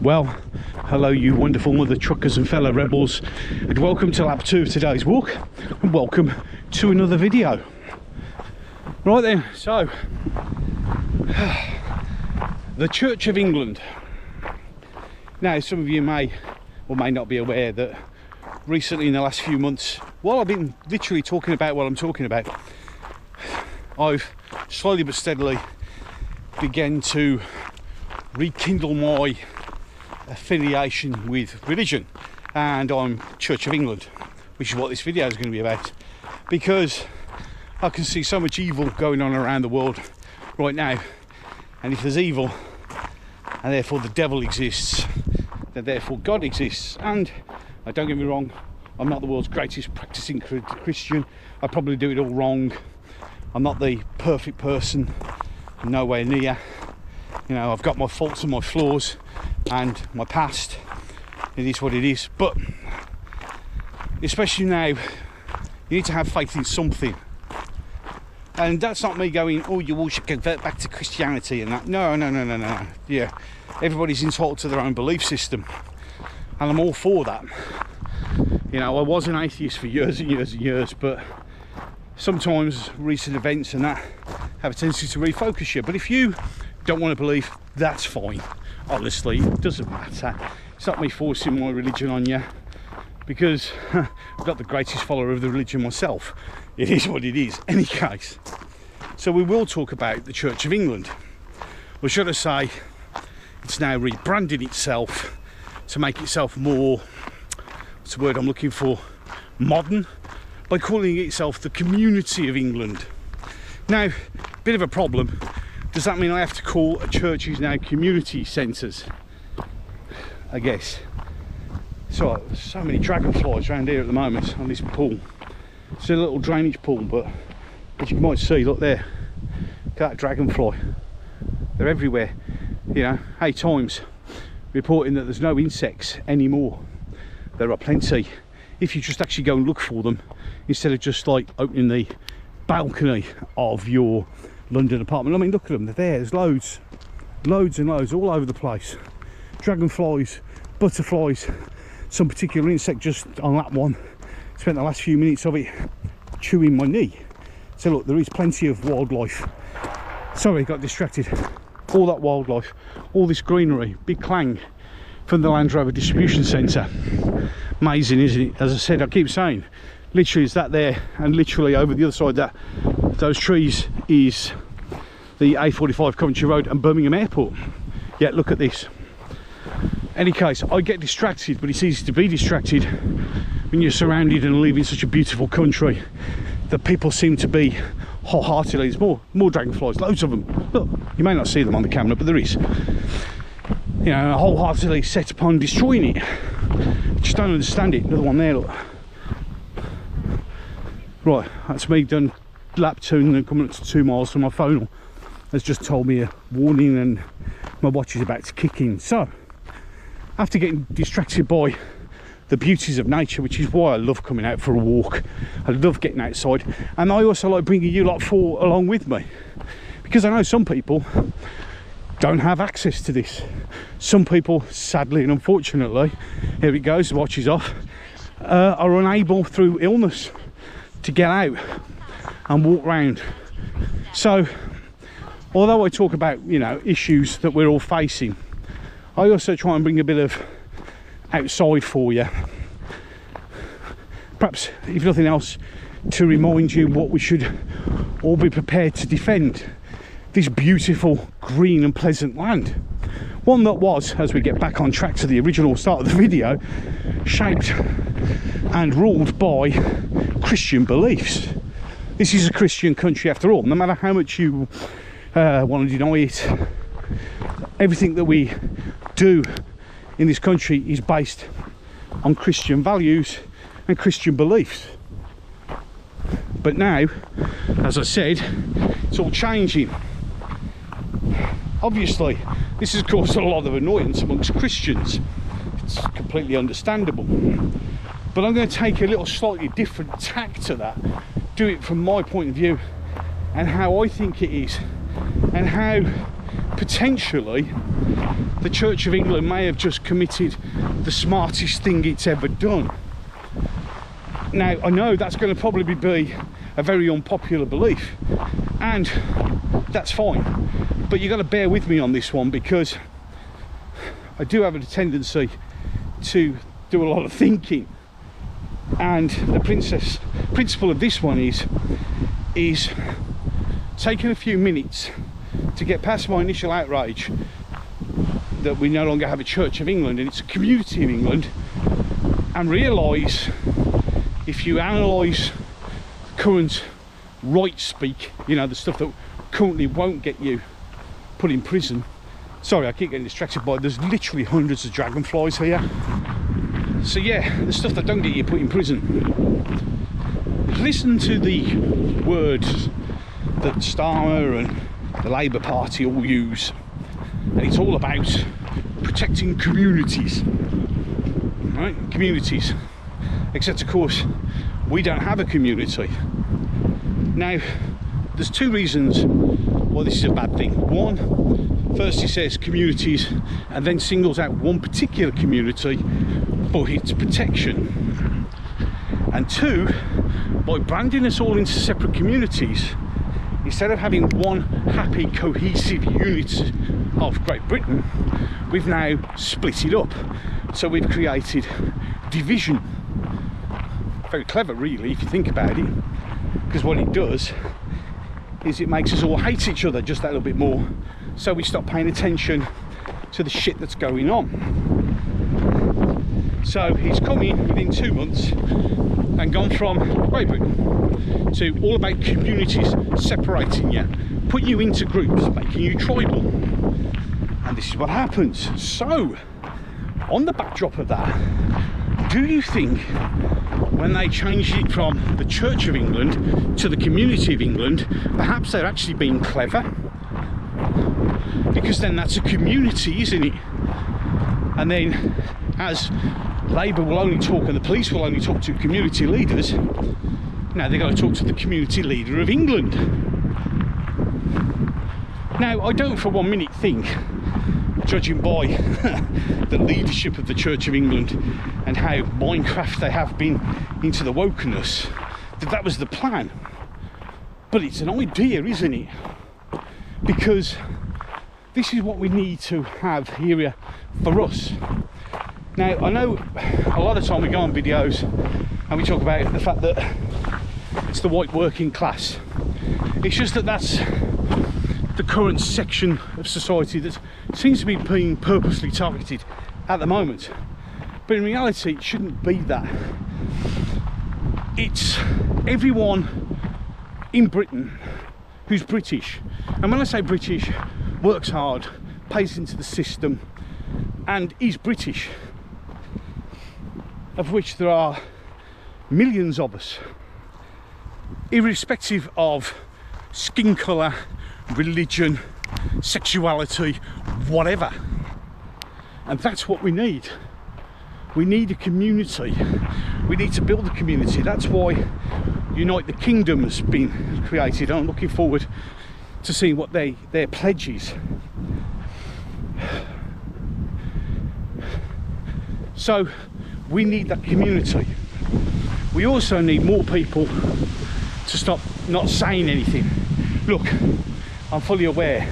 Well, hello you wonderful mother truckers and fellow rebels, and welcome to lap 2 of today's walk, and welcome to another video. Right then, so the Church of England. Now, some of you may or may not be aware that recently in the last few months, while I've been literally talking about what I'm talking about, I've slowly but steadily began to rekindle my affiliation with religion, and I'm Church of England, which is what this video is going to be about, because I can see so much evil going on around the world right now, and if there's evil and therefore the devil exists, then therefore God exists. And don't get me wrong, I'm not the world's greatest practicing Christian. I probably do it all wrong. I'm not the perfect person, nowhere near. You know, I've got my faults and my flaws and my past. It is what it is. But especially now, you need to have faith in something. And that's not me going, oh, you all should convert back to Christianity and that. No. Yeah, everybody's entitled to their own belief system, and I'm all for that. You know, I was an atheist for years and years and years, but sometimes recent events and that have a tendency to refocus you. But if you don't want to believe, that's fine. Honestly, it doesn't matter. It's not me forcing my religion on you, because I'm not the greatest follower of the religion myself. It is what it is. Any case, so we will talk about the Church of England, or should I say, it's now rebranded itself to make itself more, what's the word I'm looking for, modern, by calling itself the Community of England. Now, bit of a problem. Does that mean I have to call churches now community centres? I guess. So many dragonflies around here at the moment on this pool. It's a little drainage pool, but as you might see, look there, look at that dragonfly. They're everywhere. You know, 8 times reporting that there's no insects anymore. There are plenty if you just actually go and look for them, instead of just like opening the balcony of your London apartment. I mean, look at them, they're there. There's loads and loads all over the place. Dragonflies, butterflies, some particular insect. Just on that one, spent the last few minutes of it chewing my knee. So look, there is plenty of wildlife. Sorry, got distracted. All that wildlife, all this greenery, big clang from the Land Rover distribution centre. Amazing, isn't it? As I said, I keep saying, literally is that there, and literally over the other side, that those trees is the A45 Coventry Road and Birmingham Airport. Yeah, look at this. Any case, I get distracted, but it's easy to be distracted when you're surrounded and live in such a beautiful country that people seem to be wholeheartedly. There's more dragonflies, loads of them. Look, you may not see them on the camera, but there is. You know, wholeheartedly set upon destroying it. Just don't understand it. Another one there, look. Right, that's me done lap 2 and then coming up to 2 miles, so my phone has just told me a warning and my watch is about to kick in. So, after getting distracted by the beauties of nature, which is why I love coming out for a walk, I love getting outside, and I also like bringing you lot along with me, because I know some people don't have access to this. Some people, sadly and unfortunately, here it goes, the watch is off, are unable through illness to get out and walk round. So although I talk about, you know, issues that we're all facing, I also try and bring a bit of outside for you, perhaps if nothing else to remind you what we should all be prepared to defend, this beautiful green and pleasant land, one that was, as we get back on track to the original start of the video, shaped and ruled by Christian beliefs. This is a Christian country after all, no matter how much you want to deny it. Everything that we do in this country is based on Christian values and Christian beliefs. But now, as I said, it's all changing. Obviously, this has caused a lot of annoyance amongst Christians. It's completely understandable. But I'm going to take a little slightly different tack to that, do it from my point of view and how I think it is, and how potentially the Church of England may have just committed the smartest thing it's ever done. Now, I know that's going to probably be a very unpopular belief, and that's fine, but you've got to bear with me on this one, because I do have a tendency to do a lot of thinking, and the principle of this one is taking a few minutes to get past my initial outrage that we no longer have a Church of England and it's a community of England, and realise, if you analyse current right speak, you know, the stuff that currently won't get you put in prison. Sorry, I keep getting distracted by, there's literally hundreds of dragonflies here. So yeah, the stuff that don't get you put in prison. Listen to the words that Starmer and the Labour Party all use, and it's all about protecting communities, right? Communities. Except, of course, we don't have a community. Now, there's two reasons why this is a bad thing. One, first he says communities and then singles out one particular community for its protection. And two, by branding us all into separate communities, instead of having one happy, cohesive unit of Great Britain, we've now split it up. So we've created division. Very clever, really, if you think about it, because what it does is it makes us all hate each other just that little bit more, so we stop paying attention to the shit that's going on. So he's come in within 2 months and gone from Great Britain to all about communities separating you, putting you into groups, making you tribal, and this is what happens. So on the backdrop of that, do you think when they changed it from the Church of England to the Community of England, perhaps they're actually being clever? Because then that's a community, isn't it? And then, as Labour will only talk and the police will only talk to community leaders, now they're going to talk to the community leader of England. Now, I don't for 1 minute think, judging by the leadership of the Church of England and how Minecraft they have been into the wokeness, that was the plan. But it's an idea, isn't it? Because this is what we need to have here for us. Now, I know a lot of time we go on videos and we talk about the fact that it's the white working class. It's just that that's the current section of society that seems to be being purposely targeted at the moment. But in reality, it shouldn't be that. It's everyone in Britain who's British. And when I say British, works hard, pays into the system, and is British, of which there are millions of us, irrespective of skin colour, religion, sexuality, whatever. And that's what we need. We need a community. We need to build a community. That's why Unite the Kingdom has been created. I'm looking forward to seeing what their pledge is. So we need that community. We also need more people to stop not saying anything. Look, I'm fully aware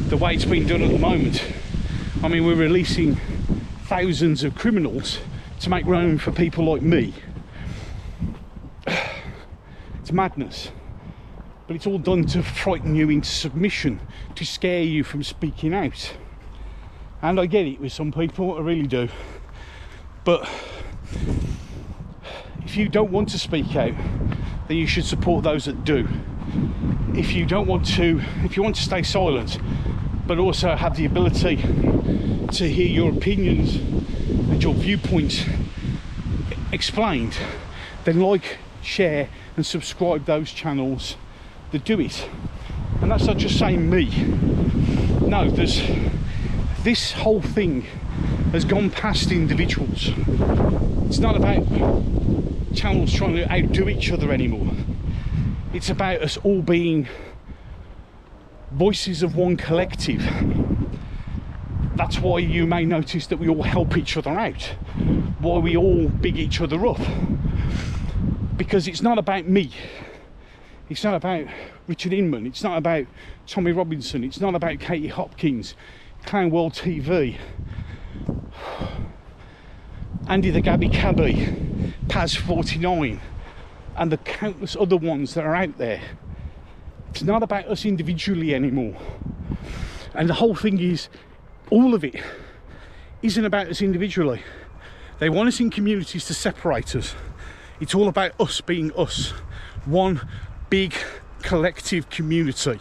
the way it's being done at the moment. I mean, we're releasing thousands of criminals to make room for people like me. It's madness. But it's all done to frighten you into submission, to scare you from speaking out. And I get it with some people, I really do. But if you don't want to speak out, then you should support those that do. If you want to stay silent, but also have the ability to hear your opinions and your viewpoints explained, then like, share and subscribe those channels that do it. And that's not just saying me. No, this whole thing has gone past individuals. It's not about channels trying to outdo each other anymore. It's about us all being voices of one collective. That's why you may notice that we all help each other out, why we all big each other up, because it's not about me, it's not about Richard Inman, it's not about Tommy Robinson, it's not about Katie Hopkins, Clown World TV, Andy the Gabby Cabby, Paz 49, and the countless other ones that are out there. It's not about us individually anymore. And the whole thing is, all of it isn't about us individually. They want us in communities to separate us. It's all about us being us. One big collective community.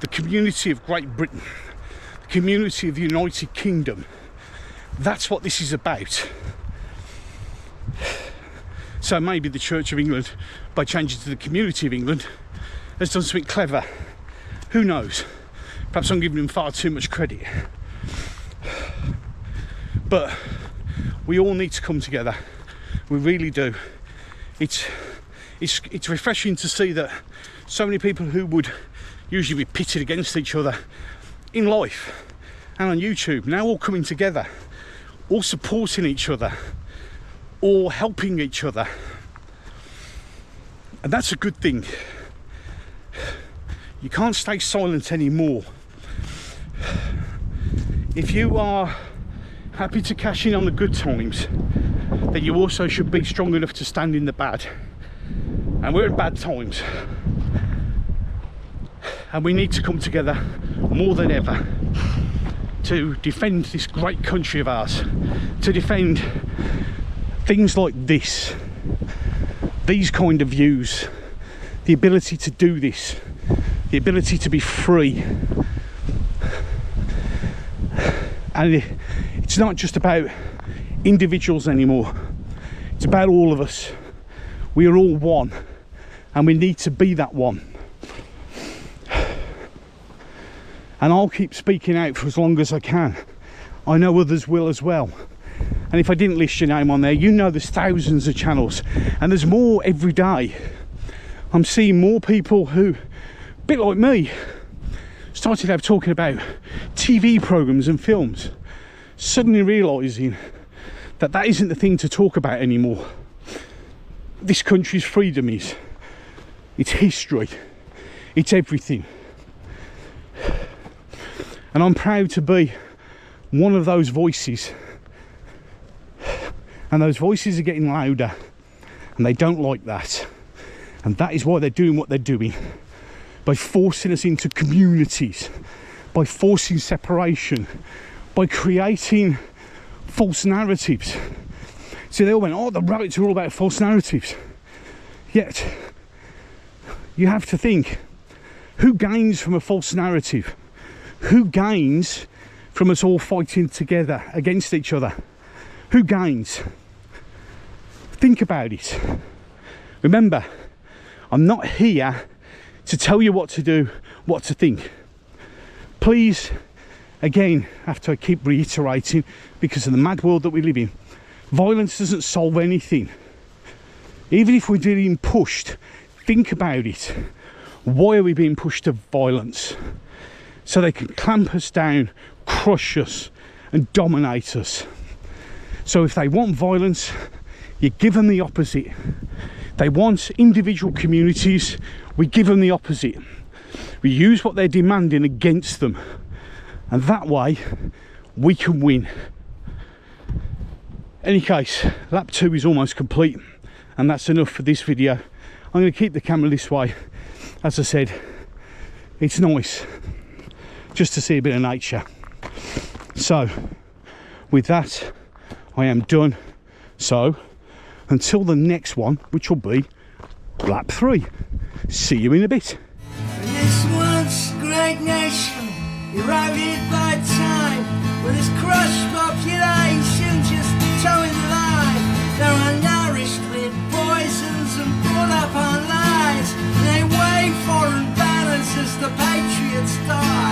The community of Great Britain. The community of the United Kingdom. That's what this is about. So maybe the Church of England, by changing to the Community of England, has done something clever. Who knows? Perhaps I'm giving them far too much credit. But we all need to come together. We really do. It's refreshing to see that so many people who would usually be pitted against each other in life and on YouTube now all coming together, all supporting each other, all helping each other. And that's a good thing. You can't stay silent anymore. If you are happy to cash in on the good times, then you also should be strong enough to stand in the bad. And we're in bad times. And we need to come together more than ever to defend this great country of ours, to defend things like this, these kind of views, the ability to do this, the ability to be free. And it's not just about individuals anymore, it's about all of us. We are all one, and we need to be that one. And I'll keep speaking out for as long as I can. I know others will as well. And if I didn't list your name on there, you know there's thousands of channels, and there's more every day. I'm seeing more people who, a bit like me, started out talking about TV programmes and films, suddenly realising that that isn't the thing to talk about anymore. This country's freedom is, it's history, it's everything. And I'm proud to be one of those voices. And those voices are getting louder, and they don't like that. And that is why they're doing what they're doing. By forcing us into communities, by forcing separation, by creating false narratives. See, they all went, oh, the rabbits are all about false narratives. Yet, you have to think, who gains from a false narrative? Who gains from us all fighting together against each other? Who gains? Think about it. Remember, I'm not here to tell you what to do, what to think. Please, again, after I keep reiterating, because of the mad world that we live in, violence doesn't solve anything. Even if we're being pushed, think about it. Why are we being pushed to violence? So they can clamp us down, crush us, and dominate us. So if they want violence, you give them the opposite. They want individual communities, we give them the opposite. We use what they're demanding against them. And that way, we can win. Any case, lap 2 is almost complete. And that's enough for this video. I'm going to keep the camera this way. As I said, it's nice just to see a bit of nature. So, with that, I am done. So, until the next one, which will be lap 3. See you in a bit. This once great nation, eroded by time, with its crushed population just towing the line. They were nourished with poisons and brought up on lies. They wave foreign banners as the patriots die.